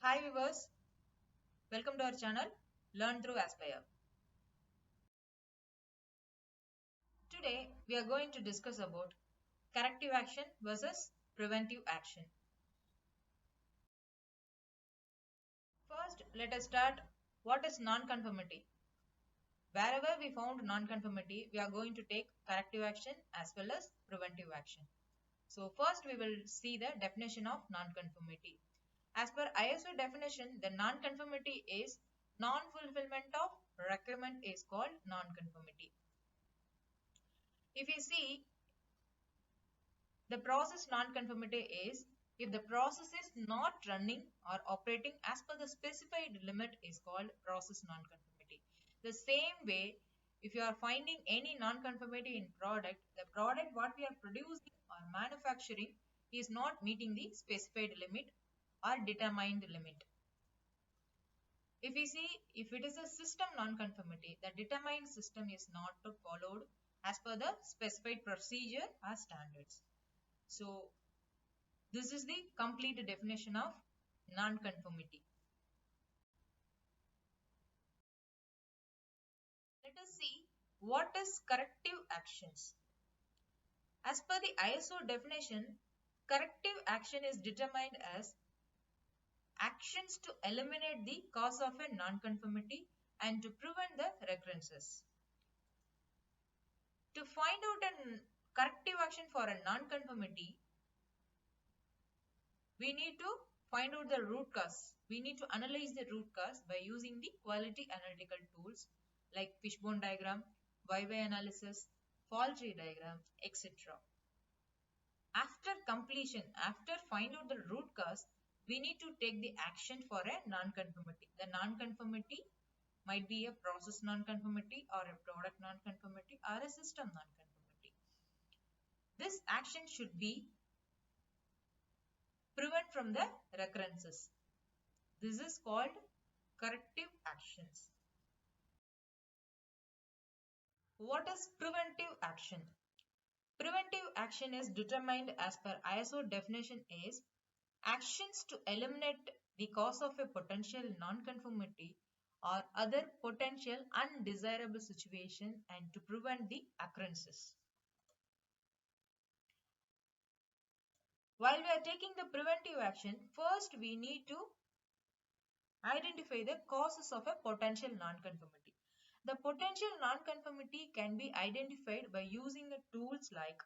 Hi viewers, welcome to our channel Learn Through Aspire. Today we are going to discuss about corrective action versus preventive action. First, let us start what is non-conformity. Wherever we found non-conformity, we are going to take corrective action as well as preventive action. So first we will see the definition of non-conformity. As per ISO definition, the non-conformity is non-fulfillment of requirement is called non-conformity. If you see, the process non-conformity is if the process is not running or operating as per the specified limit is called process non-conformity. The same way, if you are finding any non-conformity in product, the product what we are producing or manufacturing is not meeting the specified limit or determined limit. If we see, if it is a system non-conformity, the determined system is not followed as per the specified procedure or standards. So this is the complete definition of non-conformity. Let us see what is corrective actions. As per the ISO definition, corrective action is determined as actions to eliminate the cause of a non-conformity and to prevent the recurrences. To find out a corrective action for a non-conformity, we need to find out the root cause. We need to analyze the root cause by using the quality analytical tools like fishbone diagram, Y-Y analysis, fault tree diagram, etc. After completion, after find out the root cause, we need to take the action for a non-conformity. The non-conformity might be a process non-conformity or a product non-conformity or a system non-conformity. This action should be prevent from the recurrences. This is called corrective actions. What is preventive action? Preventive action is determined as per ISO definition is actions to eliminate the cause of a potential non-conformity or other potential undesirable situation and to prevent the occurrences. While we are taking the preventive action, first we need to identify the causes of a potential non-conformity. The potential non-conformity can be identified by using tools like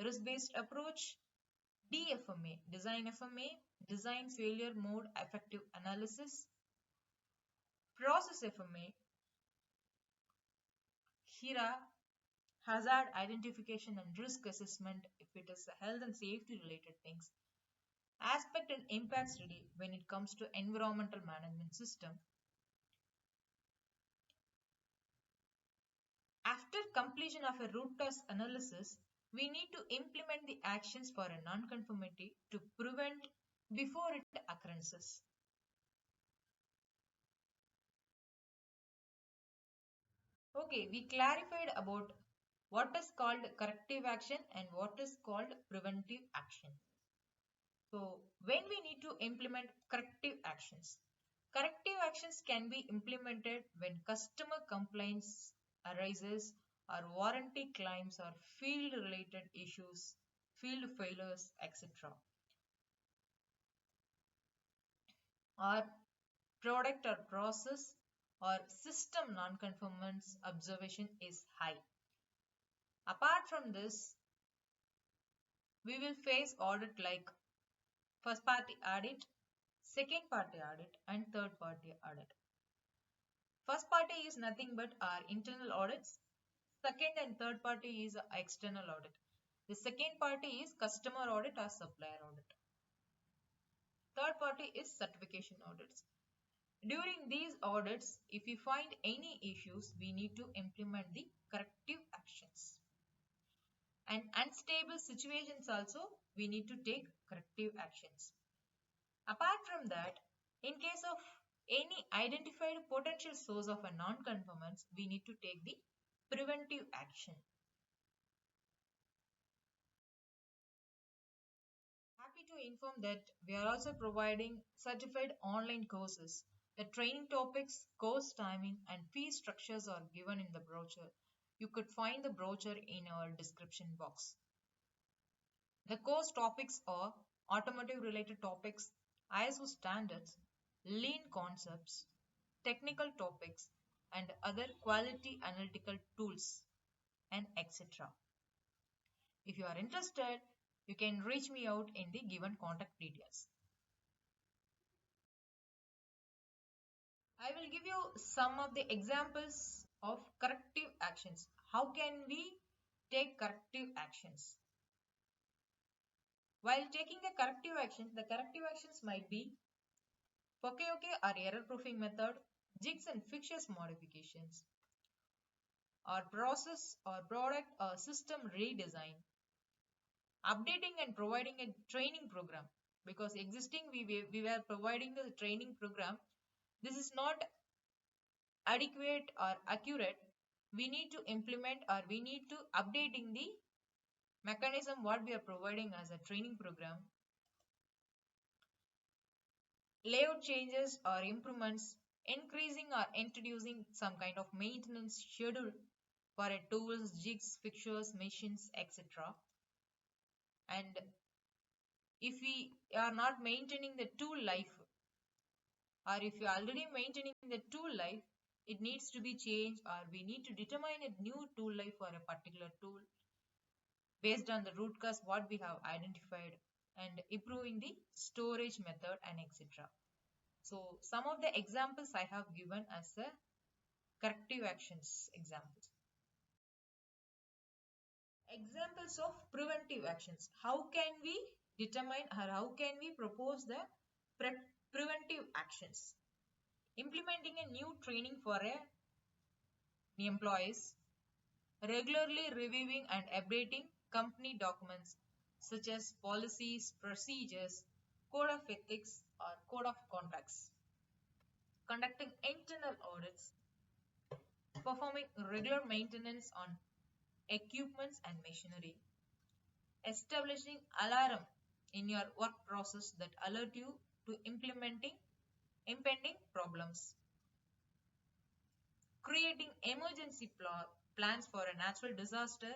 risk-based approach, DFMA, Design FMA, Design Failure Mode Effective Analysis, Process FMA, HIRA, Hazard Identification and Risk Assessment if it is health and safety related things, Aspect and Impact Study when it comes to environmental management system. After completion of a root cause analysis, we need to implement the actions for a non-conformity to prevent before it occurrences. Okay, we clarified about what is called corrective action and what is called preventive action. So when we need to implement corrective actions can be implemented when customer complaints arises or warranty claims or field related issues, field failures, etc. or product or process or system non-conformance observation is high. Apart from this, we will face audit like first party audit, second party audit and third party audit. First party is nothing but our internal audits. Second and third party is external audit. The second party is customer audit or supplier audit. Third party is certification audits. During these audits, if we find any issues, we need to implement the corrective actions. And unstable situations also, we need to take corrective actions. Apart from that, in case of any identified potential source of a non-conformance, we need to take the preventive action. Happy to inform that we are also providing certified online courses. The training topics, course timing, and fee structures are given in the brochure. You could find the brochure in our description box. The course topics are automotive related topics, ISO standards, lean concepts, technical topics, and other quality analytical tools, and etc. If you are interested, you can reach me out in the given contact details. I will give you some of the examples of corrective actions. How can we take corrective actions? While taking a corrective action, the corrective actions might be poke-yoke or error-proofing method, jigs and fixtures modifications, or process or product or system redesign, updating and providing a training program. Because existing we were providing the training program, this is not adequate or accurate. We need to implement or we need to updating the mechanism what we are providing as a training program. Layout changes or improvements, increasing or introducing some kind of maintenance schedule for a tools, jigs, fixtures, machines, etc. And if we are not maintaining the tool life, or if you are already maintaining the tool life, it needs to be changed, or we need to determine a new tool life for a particular tool based on the root cause what we have identified, and improving the storage method and etc. So some of the examples I have given as a corrective actions examples. Examples of preventive actions. How can we determine or how can we propose the preventive actions? Implementing a new training for employees, regularly reviewing and updating company documents such as policies, procedures, code of ethics, or code of conducts, conducting internal audits, performing regular maintenance on equipments and machinery, establishing alarm in your work process that alert you to implementing impending problems, creating emergency plans for a natural disaster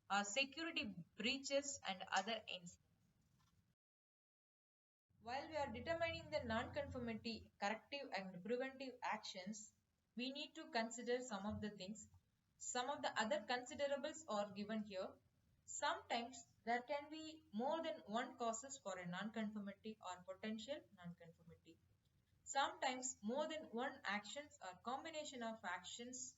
or security breaches and other incidents. While we are determining the non-conformity, corrective and preventive actions, we need to consider some of the things. Some of the other considerables are given here. Sometimes there can be more than one causes for a non-conformity or potential non-conformity. Sometimes more than one actions or combination of actions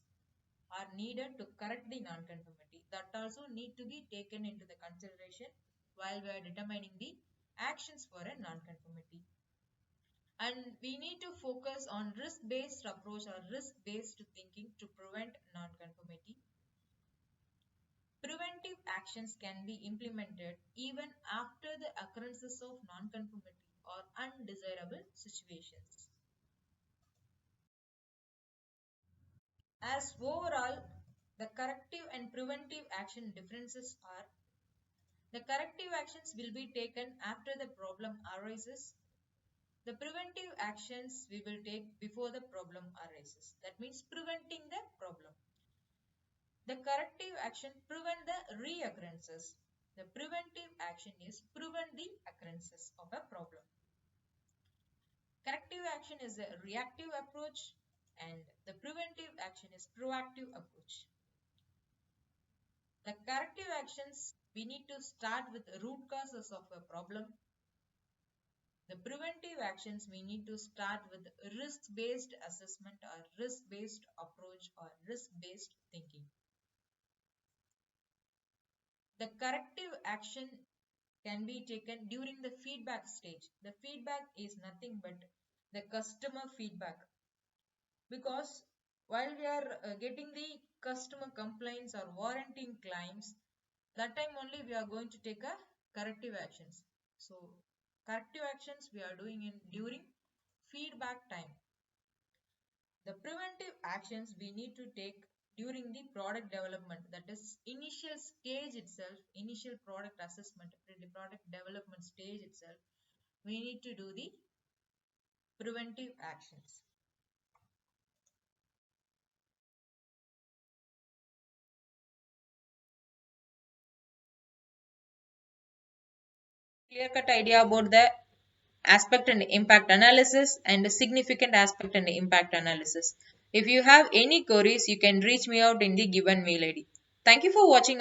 are needed to correct the non-conformity. That also need to be taken into the consideration while we are determining the actions for a non-conformity. And we need to focus on risk-based approach or risk-based thinking to prevent non-conformity. Preventive actions can be implemented even after the occurrences of non-conformity or undesirable situations. As overall, the corrective and preventive action differences are: the corrective actions will be taken after the problem arises. The preventive actions we will take before the problem arises. That means preventing the problem. The corrective action prevent the reoccurrences. The preventive action is prevent the occurrences of a problem. Corrective action is a reactive approach and the preventive action is proactive approach. The corrective actions, we need to start with the root causes of a problem. The preventive actions, we need to start with risk-based assessment or risk-based approach or risk-based thinking. The corrective action can be taken during the feedback stage. The feedback is nothing but the customer feedback. Because while we are getting the customer complaints or warranty claims, that time only we are going to take a corrective actions. So corrective actions we are doing in during feedback time. The preventive actions we need to take during the product development, that is initial stage itself, initial product assessment, the product development stage itself, we need to do the preventive actions. Clear cut idea about the aspect and impact analysis and significant aspect and impact analysis. If you have any queries, you can reach me out in the given mail ID. Thank you for watching.